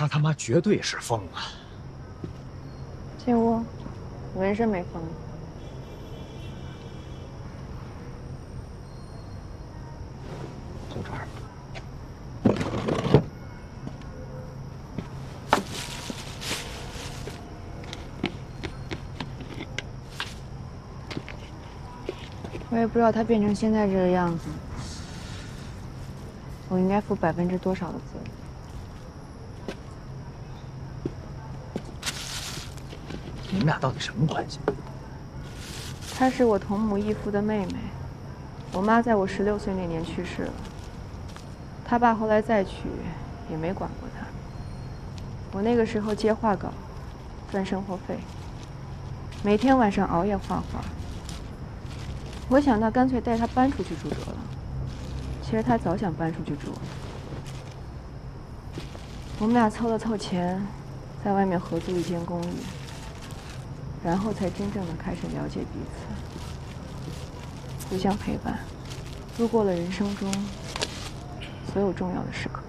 他他妈绝对是疯了。进屋，纹身没疯。坐这儿。我也不知道他变成现在这个样子，我应该负%多少的责任。你们俩到底什么关系？她是我同母异父的妹妹，我妈在我16岁那年去世了，她爸后来再娶，也没管过她。我那个时候接画稿，赚生活费，每天晚上熬夜画画。我想那干脆带她搬出去住得了，其实她早想搬出去住。我们俩凑了凑钱，在外面合租一间公寓。然后才真正的开始了解彼此，互相陪伴，度过了人生中所有重要的时刻。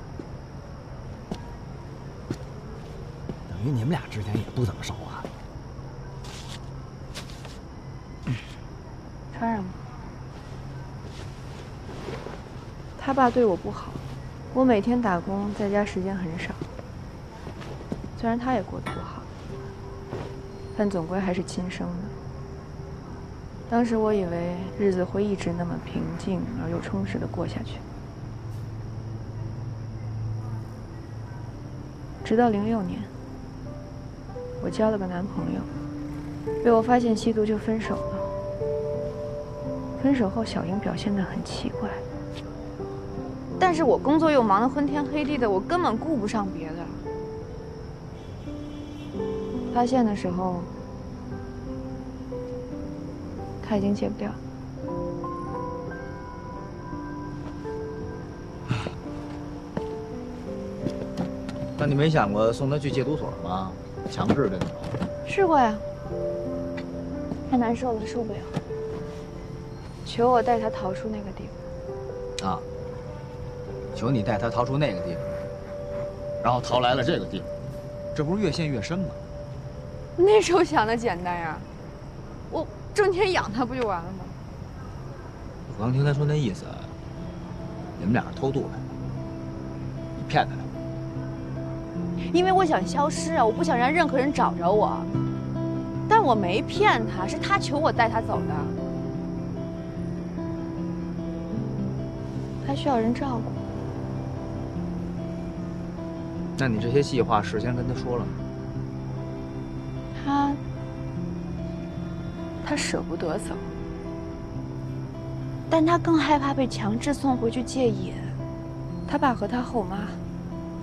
等于你们俩之前也不怎么熟啊？当然了，他爸对我不好，我每天打工，在家时间很少。虽然他也过得不好。但总归还是亲生的。当时我以为日子会一直那么平静而又充实的过下去，直到06年，我交了个男朋友，被我发现吸毒就分手了。分手后，小英表现得很奇怪，但是我工作又忙得昏天黑地的，我根本顾不上别的。发现的时候，他已经戒不掉。那你没想过送他去戒毒所吗？强制的那种。试过呀，太难受了，受不了。求我带他逃出那个地方。啊！求你带他逃出那个地方，然后逃来了这个地方，这不是越陷越深吗？那时候想的简单呀，我挣钱养他不就完了吗？我刚听他说那意思，你们俩是偷渡来的，你骗他。因为我想消失啊，我不想让任何人找着我。但我没骗他，是他求我带他走的。他需要人照顾。那你这些细话事先跟他说了吗？他舍不得走，但他更害怕被强制送回去戒瘾。他爸和他后妈，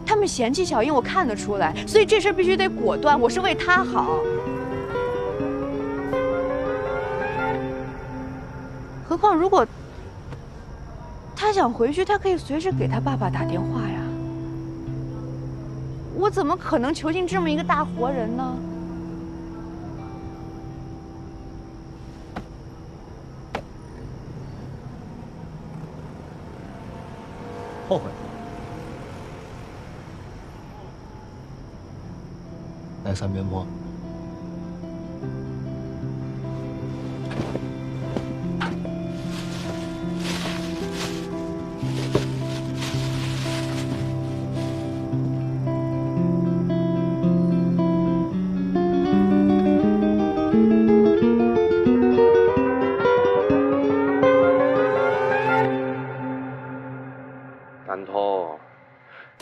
他们嫌弃小英，我看得出来，所以这事必须得果断。我是为他好。何况如果他想回去，他可以随时给他爸爸打电话呀。我怎么可能囚禁这么一个大活人呢？后悔。来三边坡。กันโท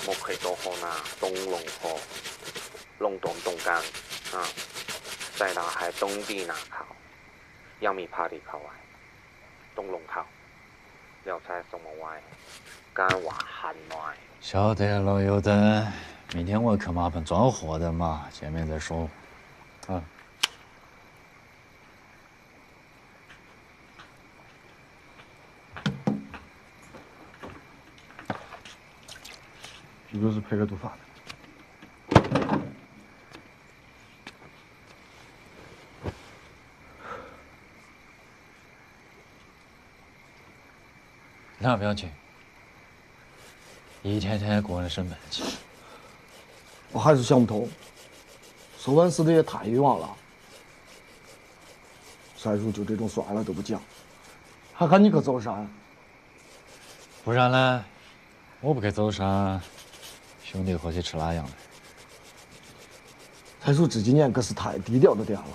木可以多后呢，东龙后，龙东东干啊，在那海东地那考，ยังมีพาดีเข้าไว้ต้องลงเขาแล้วใช้ส่งมาไว้การว่าหันหน่อย晓得了，有的。明天我可麻烦装货的嘛，见面再说。啊。这都是配合毒贩的。那不要紧，一天天过人生闷气。我还是想不通，收完死的也太冤枉了。赛叔就这种算了都不讲，还喊你去走山。不然呢？我不去走山，兄弟伙去吃哪样的？赛叔这几年可是太低调的点了，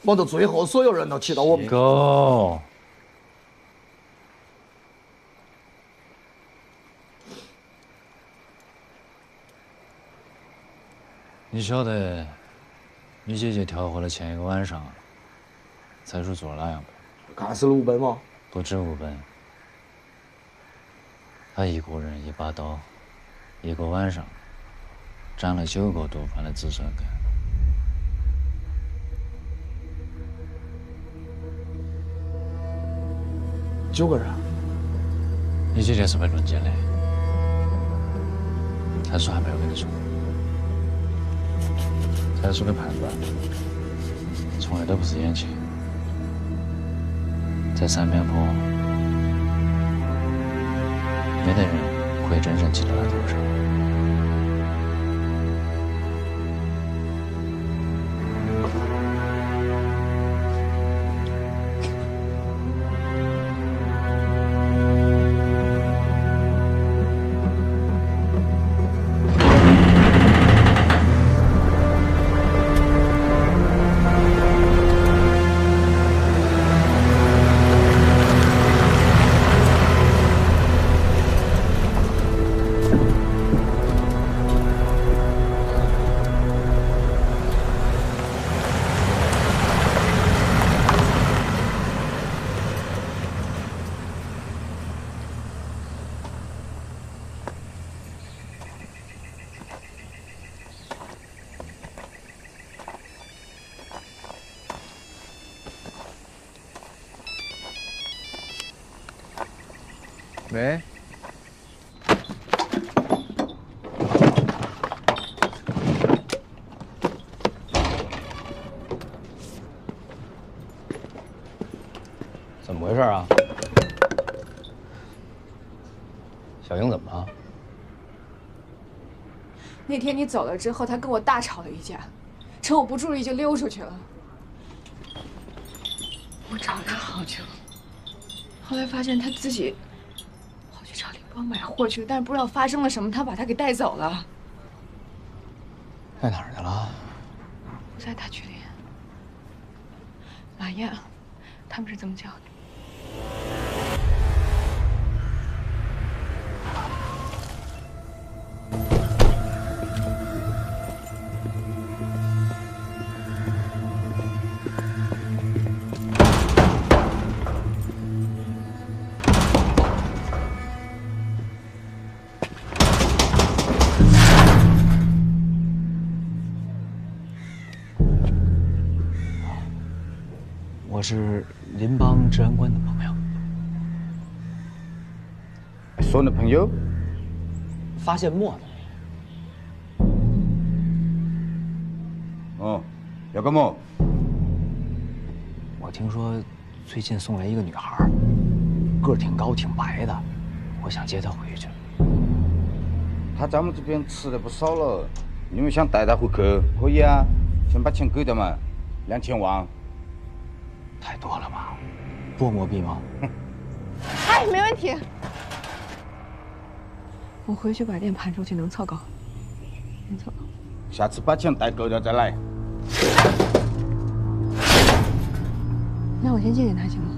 忙到最后所有人都骑到我们。狗。你晓得，你姐姐调货的前一个晚上，财叔做了哪样不？干死了5本吗？不止5本。他一个人一把刀，一个晚上斩了9个毒贩的紫色根。9个人。你姐姐是被轮奸的，财叔还没有跟你说。财叔的判断从来都不是眼前，在山边坡，没得人会真正骑到他头上。喂，怎么回事啊？小英怎么了？那天你走了之后，他跟我大吵了一架，趁我不注意就溜出去了。我找了他好久，后来发现他自己跑去找李光买货去了，但是不知道发生了什么，他把他给带走了。在哪儿去了？不在大剧里。马燕，他们是这么叫的。我是邻邦治安官的朋友。说的朋友？发现墨的。哦，要干么？我听说最近送来一个女孩，个儿挺高挺白的，我想接她回去。他在我们这边吃的不少了，你们想带他回去可以啊，先把钱给他们，2000万。太多了吧？不磨币吗？哎，没问题。我回去把店盘出去，能凑够。能凑够。下次把钱带够了再来。那我先见见他行吗？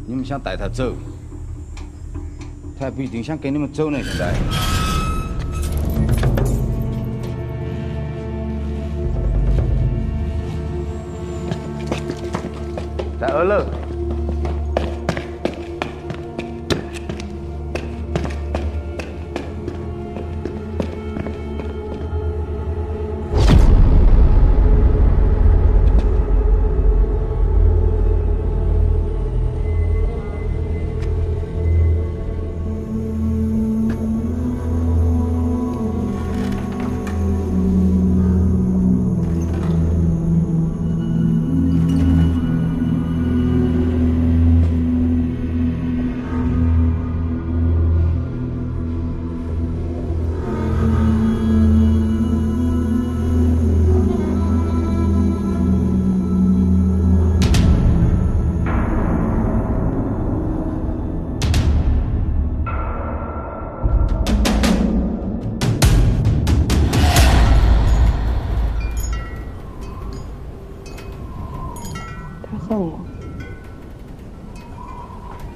你们想带他走，他还不一定想跟你们走呢。现在。在2楼。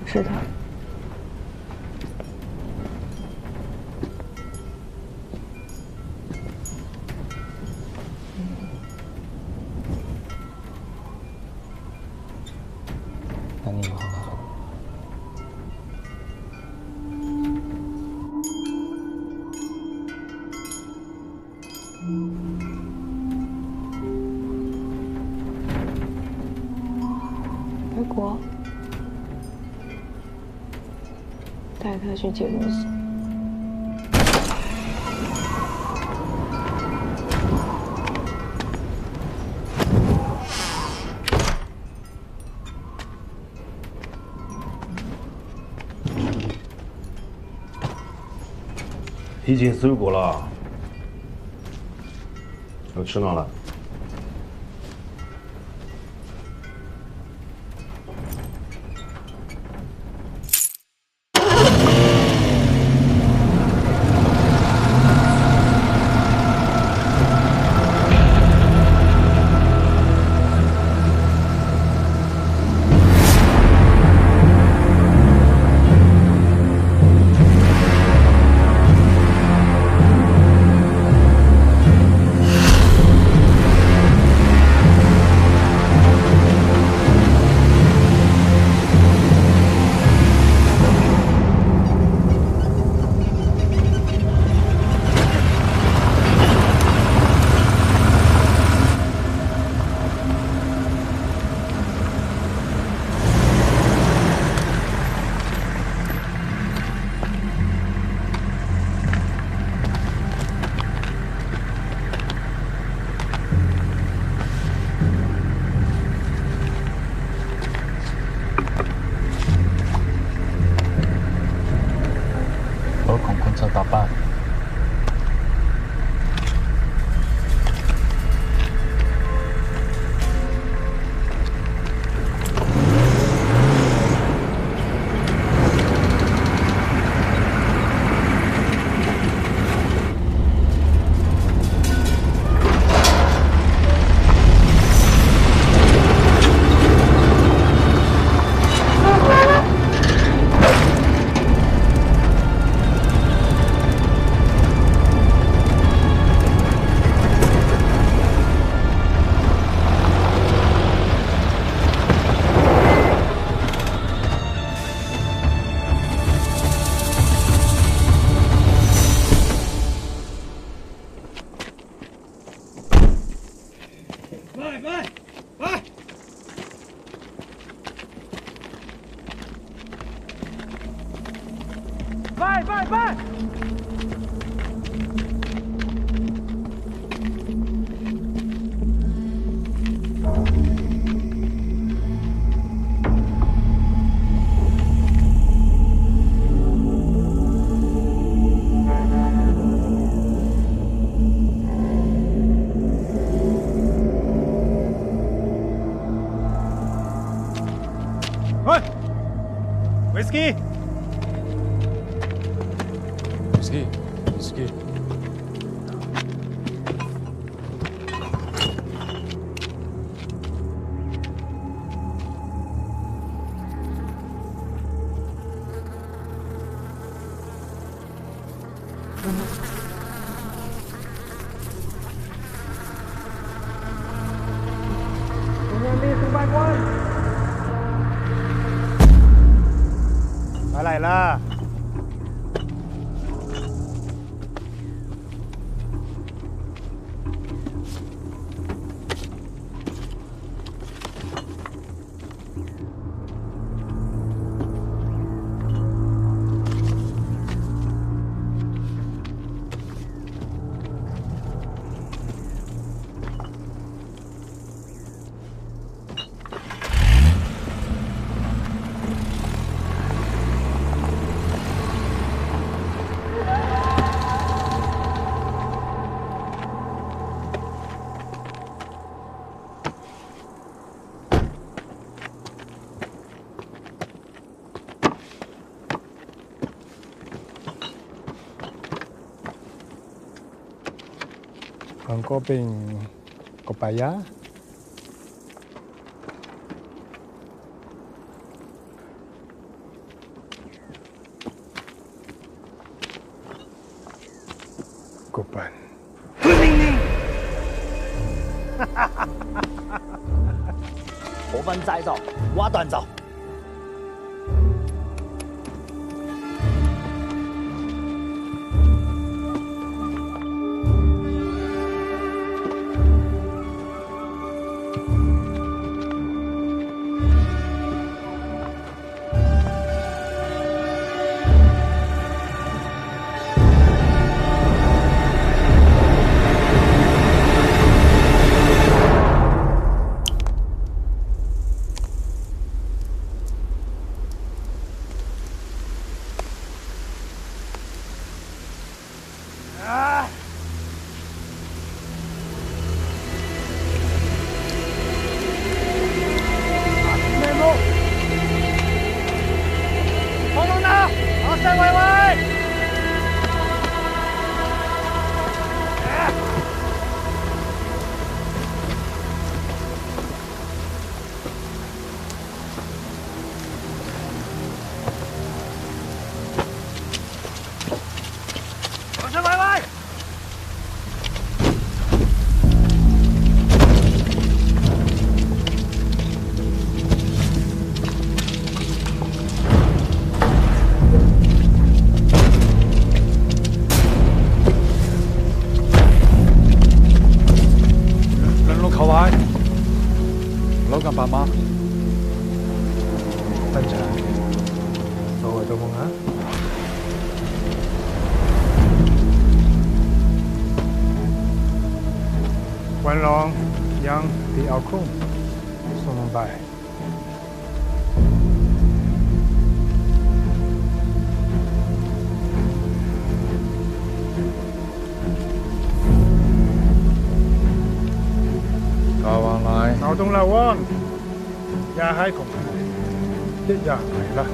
是他。那你以后呢？回国，带他去戒毒所。已经搜过了，要去哪了？รถของคุณจะกลับบ้าน Whisky? Whisky, whisky. Phải lại là Angko ping Kopaya. 遵命令。河分再造，挖断造。爸妈，等陣到我做夢啊！วันลองยังที่เอาคุ้มส่งลงไป搞往来，เอาตรงละว่อนอย่าให้ของใครที่อยากไหนล่ะ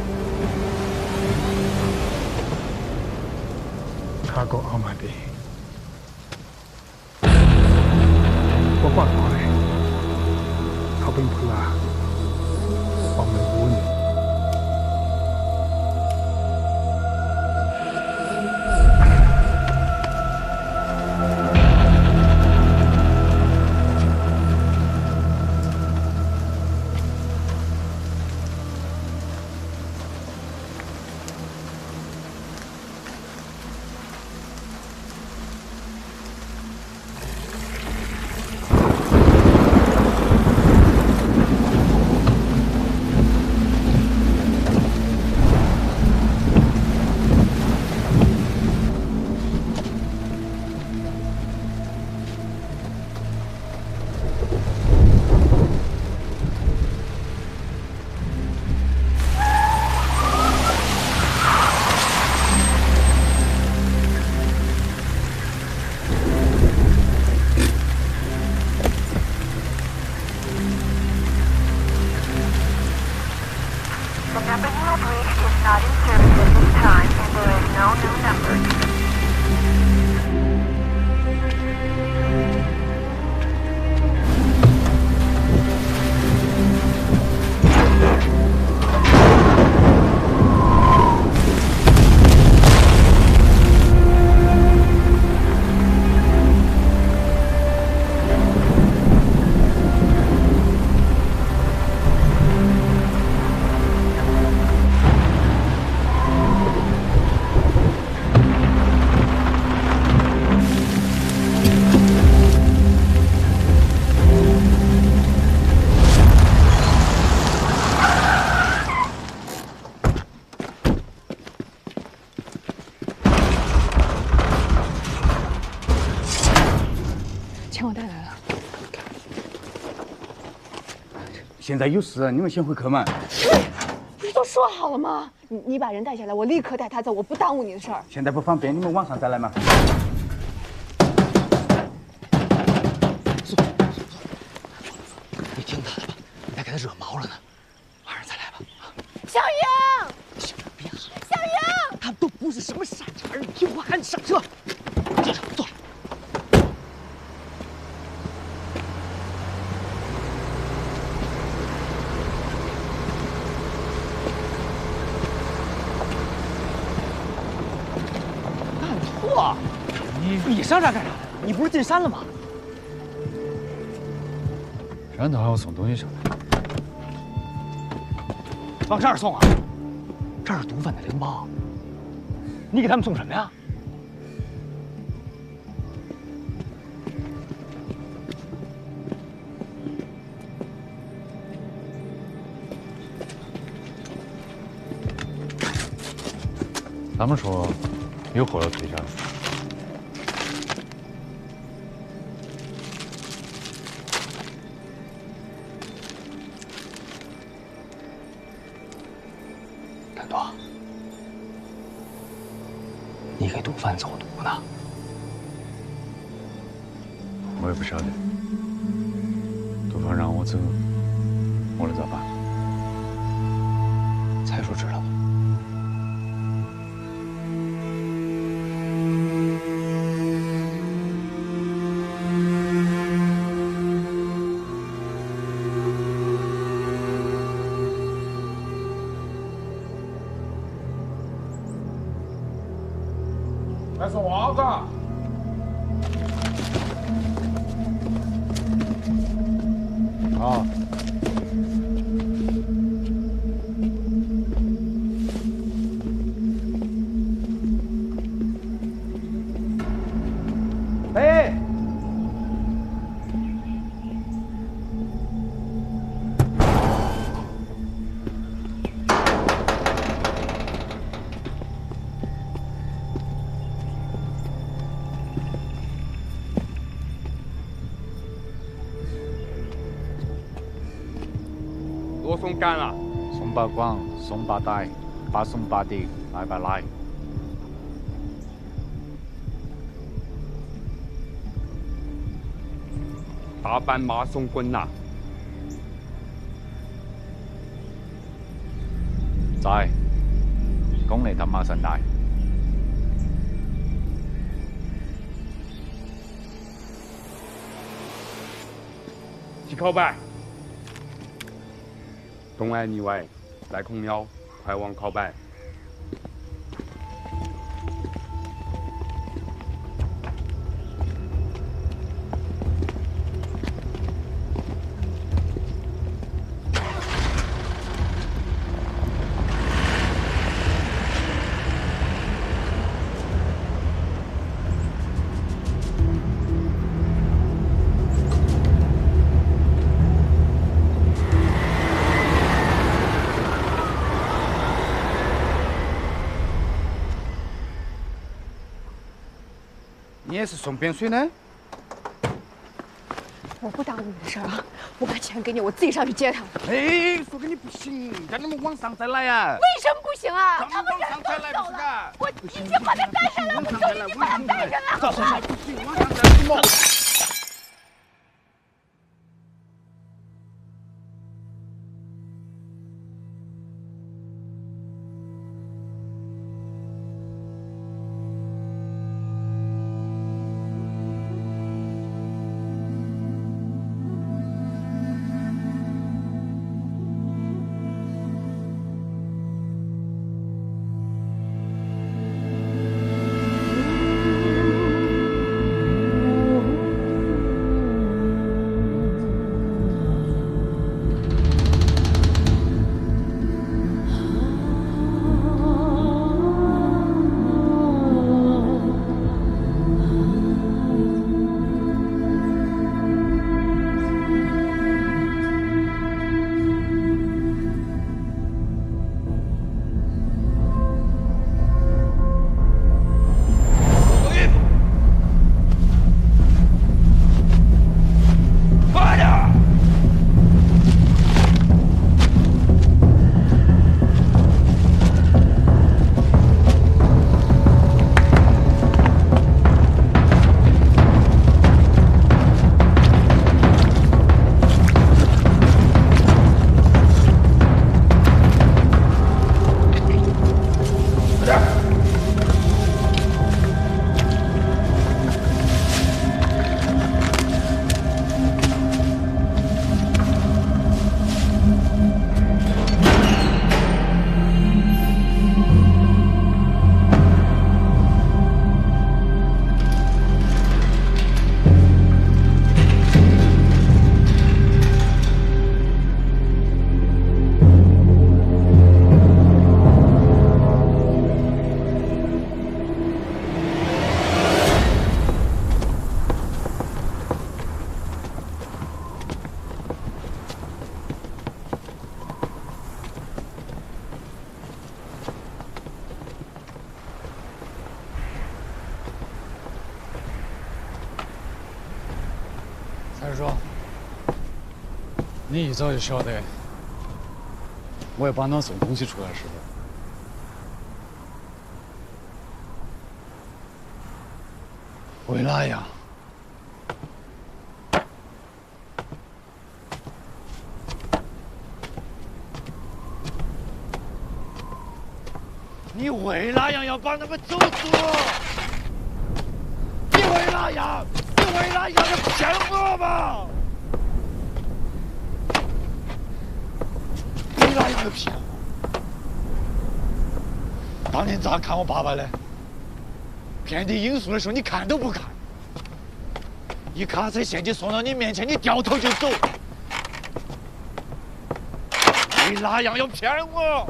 ข้าก็เอามาดีว่าก่อนหน่อยเขาเป็นพลาออกมาวุ่น钱我带来了。现在有事，你们先回去嘛。不是都说好了吗？你把人带下来，我立刻带他走，我不耽误你的事儿。现在不方便，你们晚上再来嘛。你听他的吧，你别给他惹毛了呢。晚上再来吧。小英，别喊，小英，他们都不是什么善茬人，听话，赶紧上车。坐上，坐。你上这干啥来了？你不是进山了吗？山头还要送东西上来。往这儿送啊？这儿是毒贩的领包，你给他们送什么呀？他们说有货要退下来。陈多，你给毒贩走毒呢？我也不晓得，毒贩让我走，我能咋办？才叔知道吗？来说话嘎！好。哎，多送干了。送把广，送把歹，把送把敌，来吧来。大班马送滚呐！在，功力他马上来。去靠北。东来逆外，来空瞄，快往靠北。你也是送扁水呢？我不耽误你的事儿啊！我把钱给你，我自己上去接他。哎，说给你不行，叫你们往上再来呀！为什么不行啊？他们往上再来不是噶？我已经把他带上来，我就已经把他带上来。不行，往上再来什么？蔡叔，你一早就晓得我要帮侬送东西出来，是不是？为哪样？你为哪样要把他们走死？你为哪样？你为哪样要骗我嘛？为哪样要骗我？当年咋看我爸爸的？遍地罂粟的时候，你看都不看，一卡车现金送到你面前，你掉头就走。为哪样要骗我？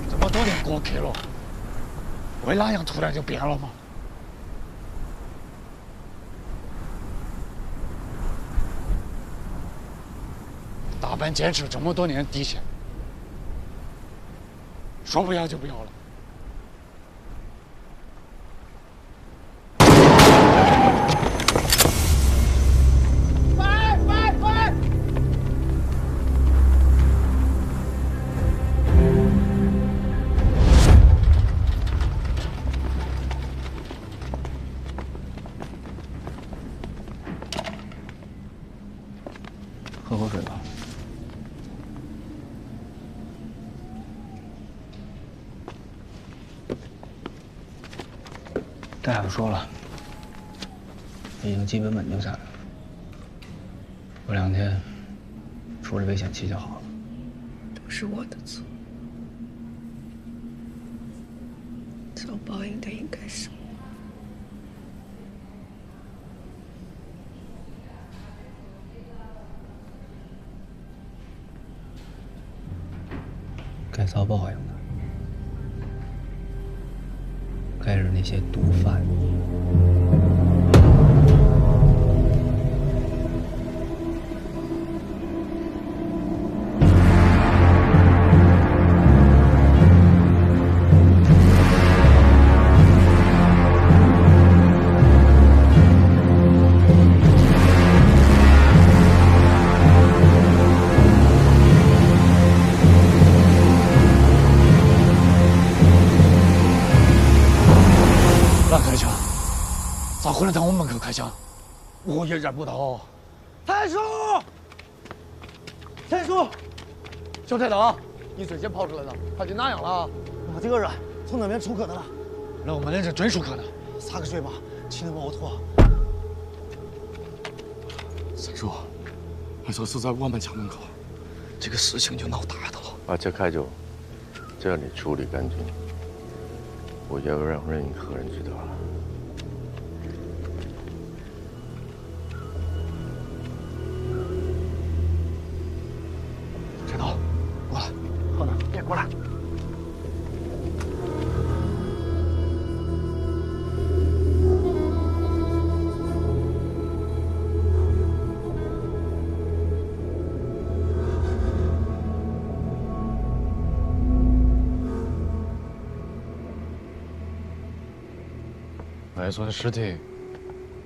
这么多年过去了，为哪样突然就变了嘛？大本坚持这么多年的底线，说不要就不要了。喝口水吧。大夫说了，已经基本稳定下来了，过2天出了危险期就好了。都是我的错，遭报应的应该是我。该遭报应的，该是那些毒贩。乱开枪！咋可能在我门口开枪？我也认不到。蔡叔，蔡叔，小太郎，你最先跑出来的，他就哪样了？我这个人从那边出去的了。那我们那是真出去的。撒个水吧，气得把我吐。蔡叔，还说是在我们家门口，这个事情就闹大的了。把这开走，这里处理干净，不要让任何人知道。陈导，过来。好的，别过来。外孙的尸体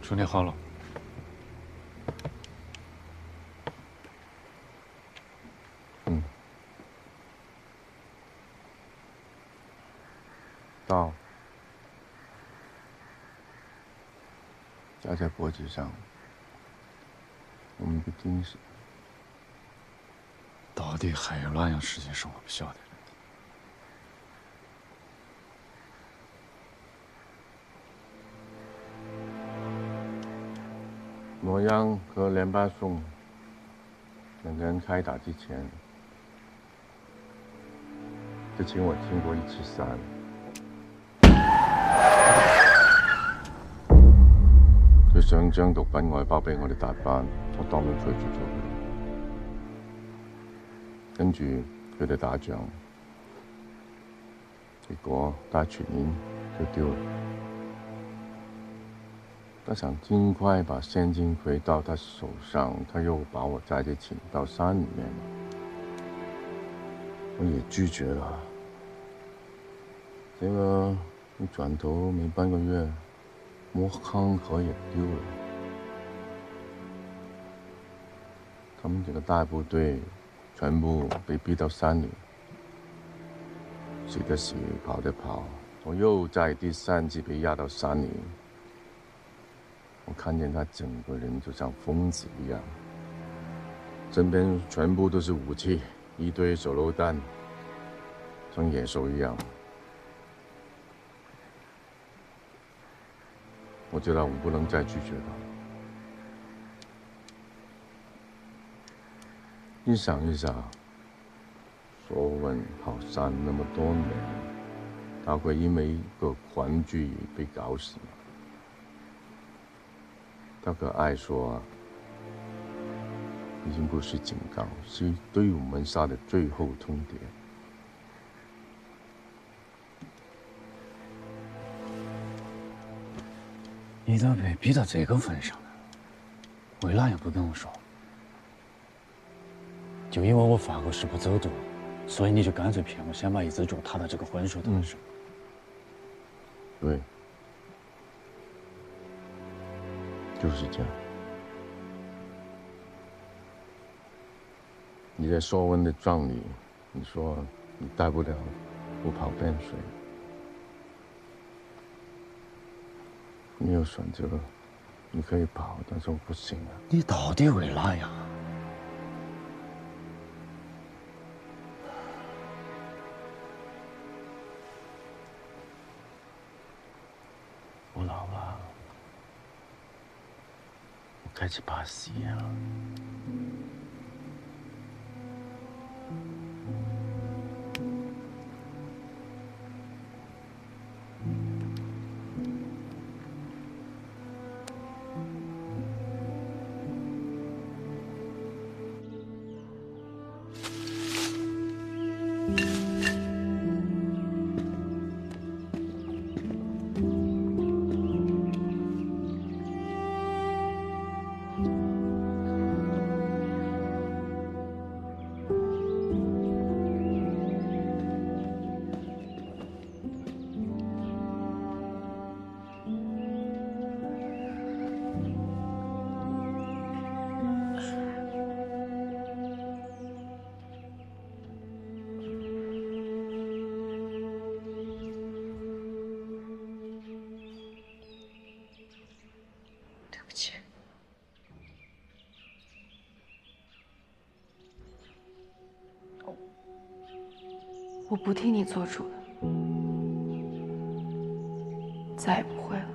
处理好了。刀架在脖子上，我们不盯死。到底还有哪样事情是我不晓得的？诺阳和联巴松两个人开打之前，就请我听过一次山。佢想將毒品外包俾我哋大班，我當面拒絕咗佢。跟住佢哋打仗，結果大全年就丟了。他想盡快把現金回到他手上，他又把我再次請到山裡面，我也拒絕了。結果一轉頭沒半個月，摸康河也丟了。他们这个大部队全部被逼到山里，洗的洗，跑的跑，我又在第3集被压到山里。我看见他整个人就像疯子一样，身边全部都是武器，一堆手榴弹，像野兽一样。我知道我不能再拒绝他。你想一想，索文跑山那么多年，他会因为一个玩具被搞死吗？他可爱说，已经不是警告，是对我们下的最后通牒。你都被逼到这个份上了，为啥也不跟我说？就因为我发过誓不走读，所以你就干脆骗我，先把一只脚踏到这个婚书头上。对，就是这样。你在索文的葬礼，你说你带不了不跑汴水，你有选择，你可以跑，但是我不行啊。你到底为哪样？我老了，我该去拍戏了。我不替你做主了，再也不会了。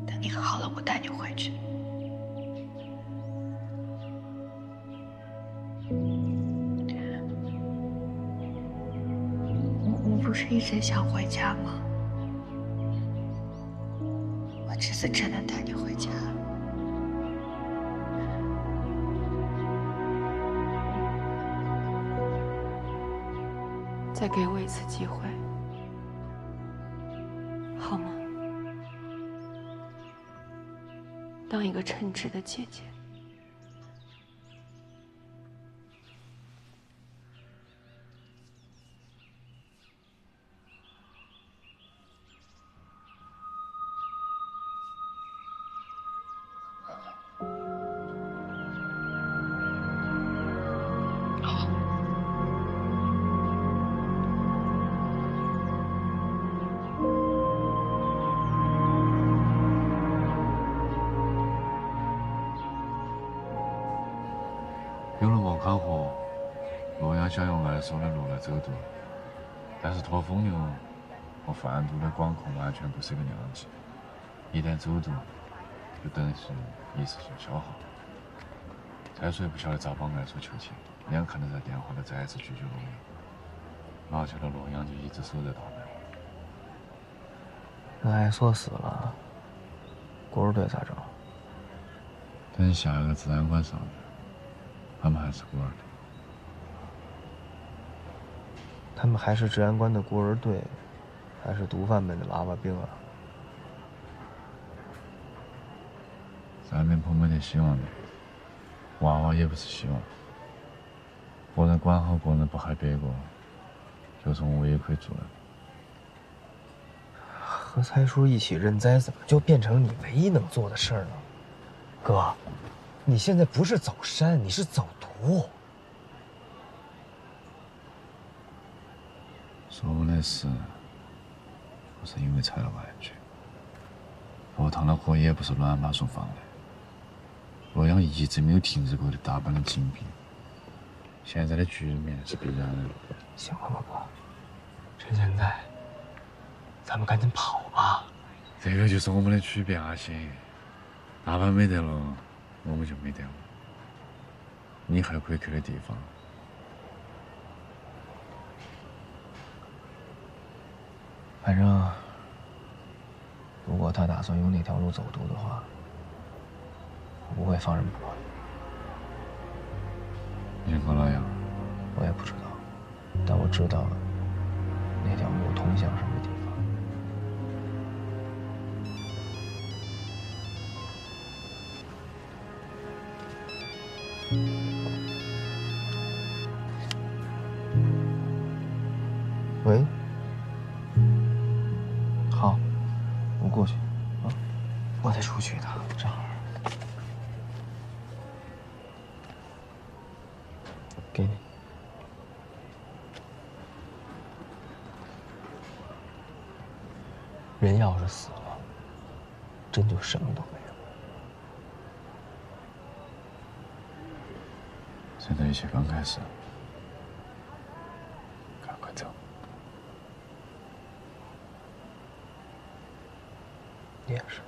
等你好了，我带你回去。我不是一直想回家吗？我这次真的带你回家。再给我一次机会，好吗？当一个称职的姐姐。有了莫考核，洛阳想用按手的路来走读，但是驼峰牛和贩毒的管控完全不是一个量级。一旦走读，就等于是一次性消耗。蔡水不晓得咋帮艾所求情，眼看着在电话里再一次拒绝洛阳，拿下了洛阳就一直守在大门。艾所死了，孤儿队咋整？等下一个治安官上任，他们还是孤儿队。他们还是治安官的孤儿队，还是毒贩们的娃娃兵啊？三面坡没得希望的，娃娃也不是希望。个人管好个人，不害别个，就是我唯一可以做的。和猜叔一起认栽，怎么就变成你唯一能做的事儿了？哥，你现在不是走山，你是走读。说的是，不是因为拆了玩具，佛堂的火也不是乱马所放的。洛阳一直没有停止过的打扮了精兵，现在的局面是必然的。行了吧，哥，趁现在，咱们赶紧跑吧。这个就是我们的区别啊，亲。大班没得了，我们就没得了。你还可以去的地方。反正，如果他打算用那条路走读的话，我不会放任不管。你和老杨，我也不知道，但我知道那条路通向什么地方。喂，好，我过去啊，我得出去一趟，正好。给你。人要是死了，真就什么都没有。现在一切刚开始，赶快走。你也是。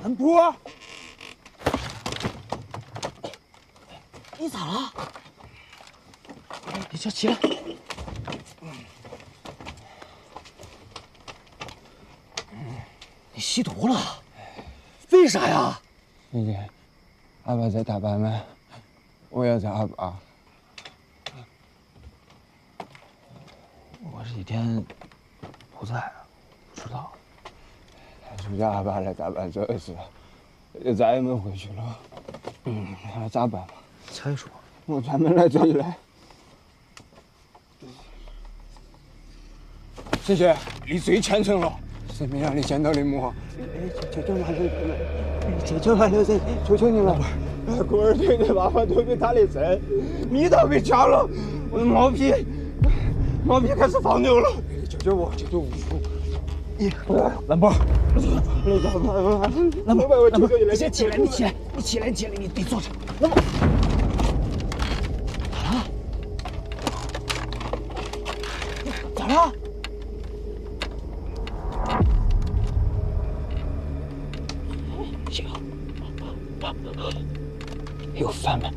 兰波，你咋了？你先起来。你吸毒了？为啥呀？姐姐，阿爸在大班吗？我要找阿爸。我这几天不在啊，不知道。他说叫阿爸来大班做事，就再也没回去了。那咋办嘛？猜说，我专门来这里来。谢谢，你最虔诚了。生命让你见到的母，求求马六，求求马六仔，求求你了！孤儿队的爸爸都比他的真，你倒被抢了，毛皮开始放牛了，求求我，求求我！兰波，兰波，你先起来，你起来，你坐着。兰波，咋了？有饭没？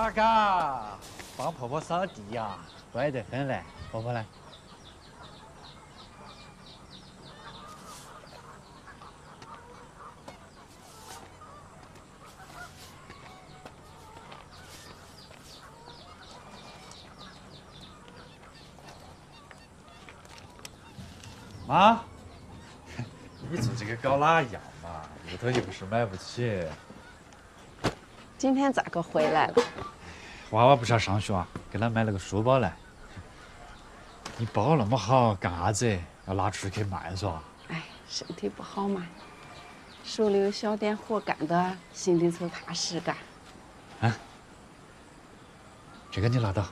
嘎嘎，帮婆婆扫地呀，乖得很嘞。婆婆来。妈，你做这个搞哪样嘛？屋头又不是买不起。今天咋个回来了？娃娃不是要上学啊，给他买了个书包来。你包那么好，干啥子？要拿出去卖嗦？哎，身体不好嘛，手里有小点活干的，心里头踏实干。啊，这个你拿到，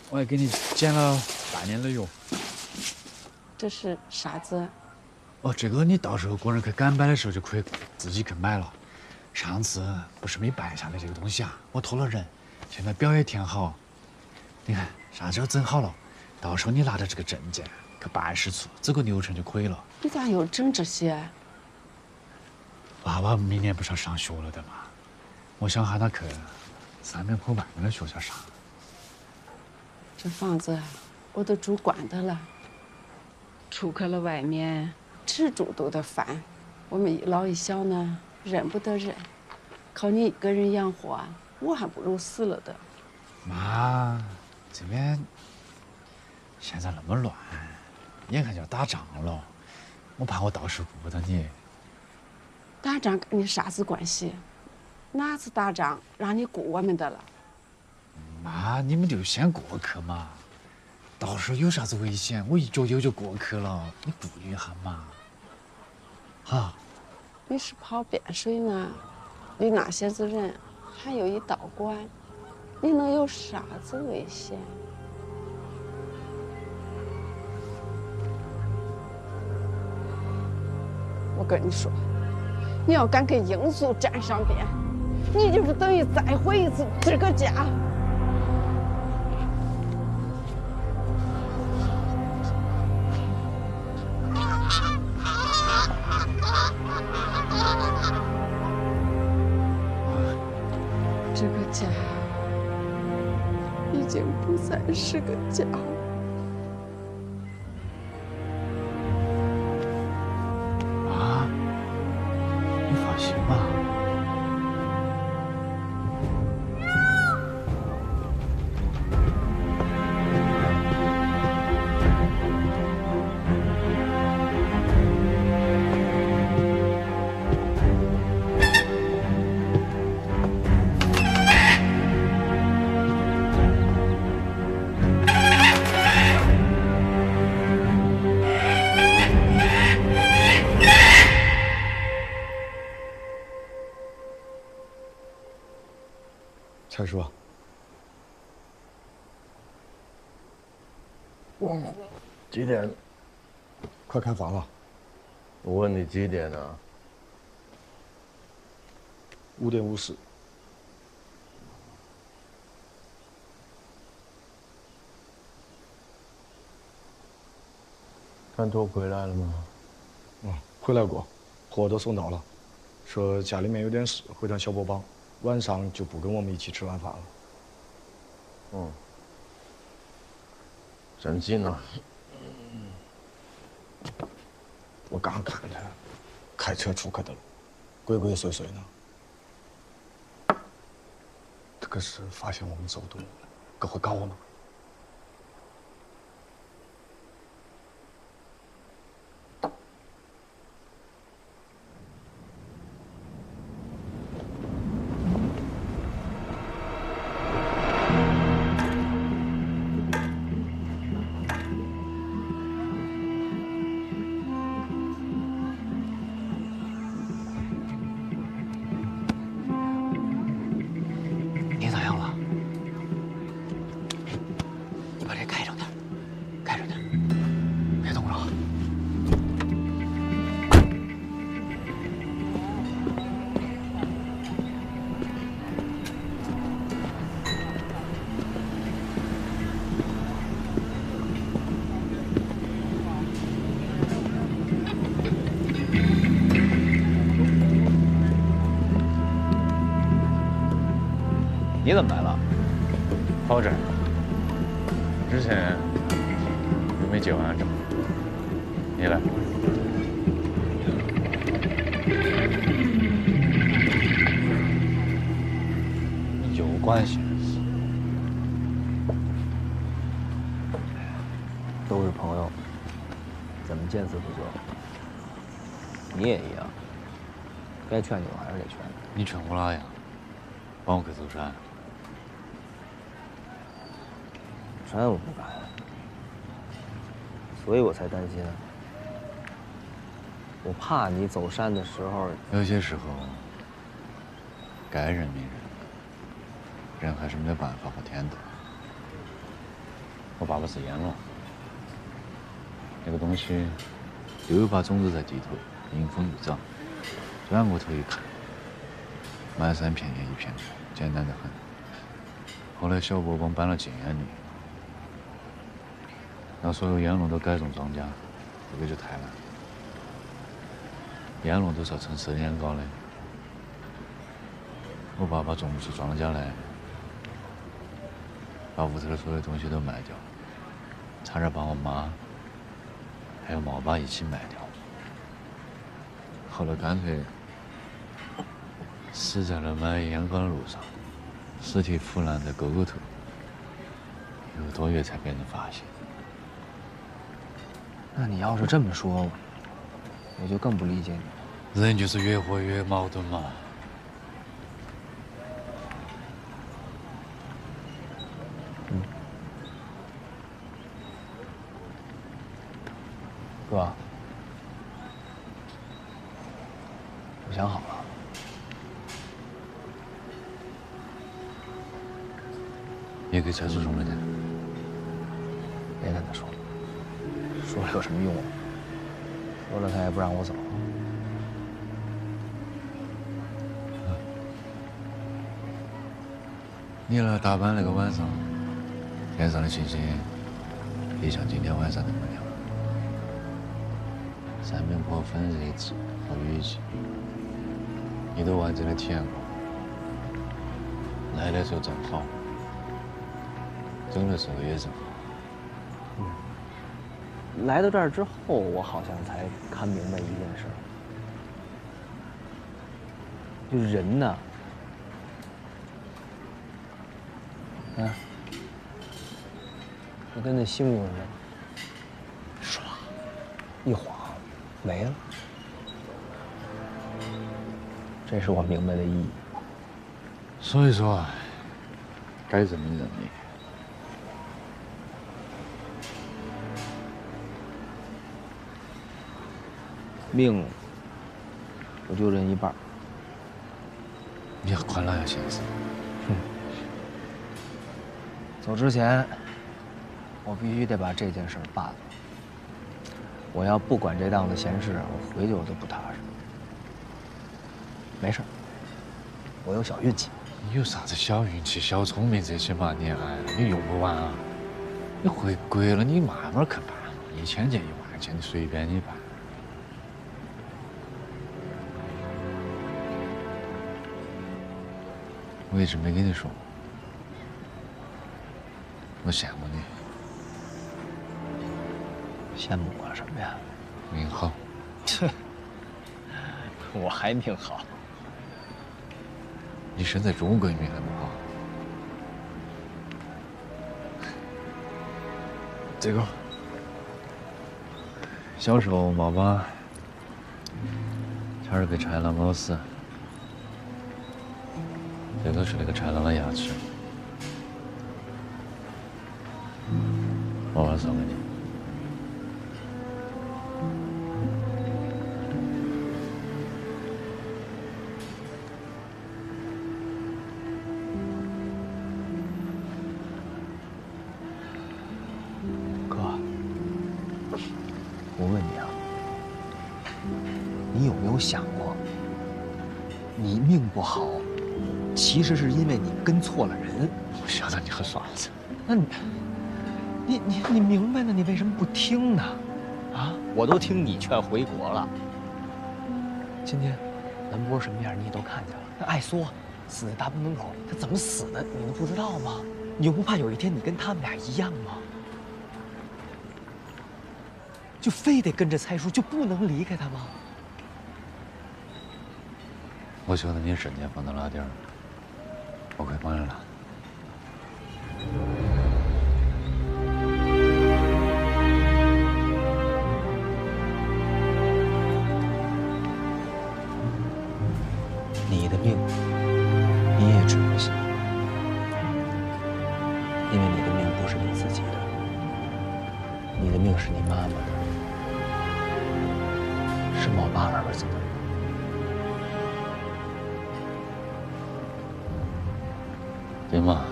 我还给你减了半年的药。这是啥子？哦，这个你到时候个人去赶摆的时候就可以自己去买了。上次不是没办下来这个东西啊，我托了人，现在表也填好。你看啥时候整好了，到时候你拿着这个证件去办事处走个流程就可以了。你咋又整这些？娃娃明年不是要上学了的嘛，我想喊他去3门口外面的学校上。这房子我都住惯的了。出去了外面吃住都得烦，我们一老一小呢，认不得人，靠你一个人养活，我还不如死了的。妈，这边现在那么乱，眼看就要打仗了，我怕我到时候顾不到你。打仗跟你啥子关系？哪次打仗让你顾我们的了？妈，你们就先过去嘛。到时候有啥子危险，我一脚油就过去了，你顾虑一下嘛。好。你是跑汴水呢，离那些子人还有一道关，你能有啥子危险？我跟你说，你要敢跟英族站上边，你就是等于再毁一次这个家。这个家已经不再是个家。妈，你放心吧。蔡叔，几点？快开房了。我问你几点啊？5点50。看托回来了吗？回来过，货都送到了，说家里面有点事，回趟小波帮，晚上就不跟我们一起吃晚饭了。真近啊！我刚看他开车出去的了，鬼鬼祟祟呢。这个是发现我们走读，可会告我们。你怎么来了？跑这儿。之前又没结完账。你来。有关系。都是朋友，怎么见死不救？你也一样，该劝你我还是得劝你。你劝我哪样？帮我去走山。山我不敢，所以我才担心。我怕你走山的时候，有些时候该人命人，人还是没办法和天斗。我爸爸是阎罗，那个东西就有把种子在地头，迎风又长。转过头一看，满山遍野一片绿，简单的很。后来小国帮搬了禁烟令，让所有烟农都改种庄稼，这个就太难。烟农都是要称10年高的，我爸爸种不出庄稼来，把屋头的所有东西都卖掉，差点把我妈还有猫爸一起卖掉。后来干脆死在了买烟膏的路上，尸体腐烂在沟沟头，1个多月才被人发现。那你要是这么说，我就更不理解你了。人就是越活越矛盾嘛。哥，我想好了。也给蔡叔说了点。别跟他说，说了有什么用啊？说了他也不让我走。你来大阪那个晚上，天上的星星也像今天晚上那么亮。山边过分日子和雨季，你都完整的体验过。来的时候正好，走的时候也正好。来到这儿之后，我好像才看明白一件事，就是人呢，就跟那星星似的，唰，一晃，没了。这是我明白的意义。所以说，该认的认你。命，我就认一半。你要管哪样心思？走之前，我必须得把这件事办了。我要不管这档子闲事，我回去我就不踏实。没事，我有小运气。你有啥子小运气、小聪明这些嘛？你你用不完啊！你回国了，你慢慢去办嘛，1000件、10000件，你随便你办。我一直没跟你说，我羡慕你。羡慕我什么呀？命好。我还命好。你生在中国命还不好。这个，小时候毛爸差点被豺狼咬死。这个是那个豺狼的牙齿，我送给你。哥，我问你啊，你有没有想过，你命不好？其实是因为你跟错了人。我晓得你很耍子。那你明白了，你为什么不听呢？啊，我都听你劝回国了。今天南波什么样你也都看见了，那爱缩死在大门门口，他怎么死的你都不知道吗？你又不怕有一天你跟他们俩一样吗？就非得跟着蔡叔，就不能离开他吗？我晓得你身钱放到哪地儿，我快帮你了。你的命，你也治不醒，因为你的命不是你自己的，你的命是你妈妈的，是我爸儿子的。对吗？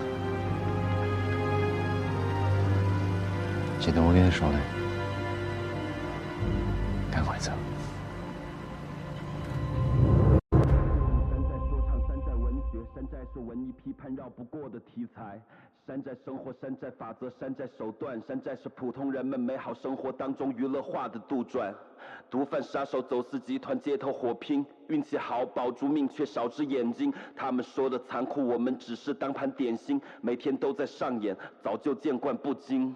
记得我跟你说的，赶快走。山寨是文艺批判绕不过的题材，山寨生活，山寨法则，山寨手段，山寨是普通人们美好生活当中娱乐化的杜撰。毒贩、杀手、走私集团街头火拼，运气好保住命却少只眼睛。他们说的残酷，我们只是当盘点心，每天都在上演，早就见惯不惊。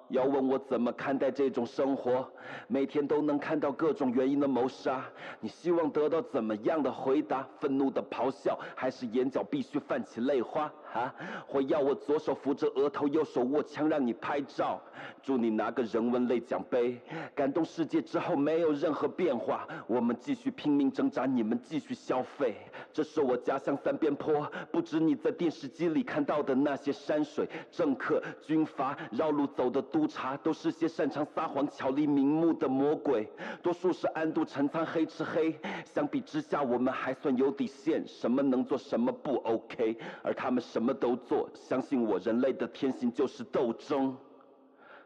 要问我怎么看待这种生活，每天都能看到各种原因的谋杀。你希望得到怎么样的回答？愤怒的咆哮，还是眼角必须泛起泪花？或要我左手扶着额头，右手握枪让你拍照？祝你拿个人文类奖杯。感动世界之后没有任何变化，我们继续拼命挣扎，你们继续消费。这是我家乡三边坡，不止你在电视机里看到的那些山水、政客、军阀、绕路走的督察，都是些擅长撒谎、巧立名目的魔鬼。多数是暗度陈仓、黑吃黑。相比之下，我们还算有底线，什么能做，什么不 OK。而他们什么都做，相信我，人类的天性就是斗争。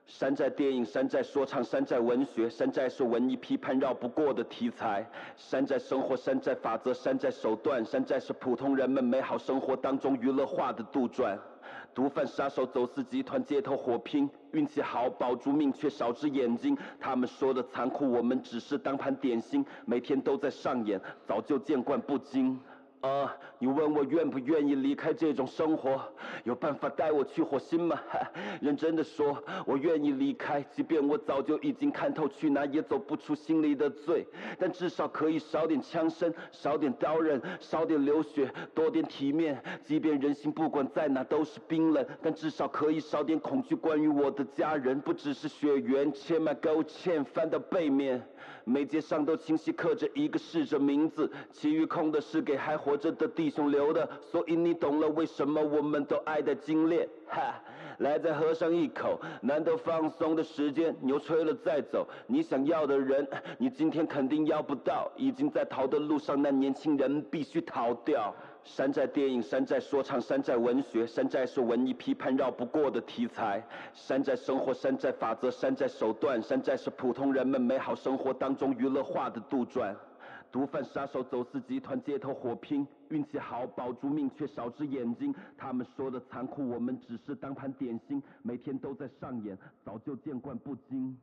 山寨电影、山寨说唱、山寨文学，山寨是文艺批判绕不过的题材。山寨生活，山寨法则，山寨手段，山寨是普通人们美好生活当中娱乐化的杜撰。毒贩、杀手、走私集团街头火拼，运气好保住命却少只眼睛。他们说的残酷，我们只是当盘点心，每天都在上演，早就见惯不惊。你问我愿不愿意离开这种生活？有办法带我去火星吗？认真的说，我愿意离开，即便我早就已经看透，去哪也走不出心里的罪。但至少可以少点枪声，少点刀刃，少点流血，多点体面。即便人心不管在哪都是冰冷，但至少可以少点恐惧。关于我的家人，不只是血缘，千脉勾芡翻到背面，每节上都清晰刻着一个逝者名字，其余空的是给还活着的弟兄留的。所以你懂了为什么我们都爱在精炼。来再喝上一口，难得放松的时间，牛吹了再走。你想要的人，你今天肯定要不到，已经在逃的路上，那年轻人必须逃掉。山寨电影、山寨说唱、山寨文学，山寨是文艺批判绕不过的题材。山寨生活，山寨法则，山寨手段，山寨是普通人们美好生活当中娱乐化的杜撰。毒贩、杀手、走私集团街头火拼，运气好保住命却少只眼睛。他们说的残酷，我们只是当盘点心，每天都在上演，早就见惯不惊。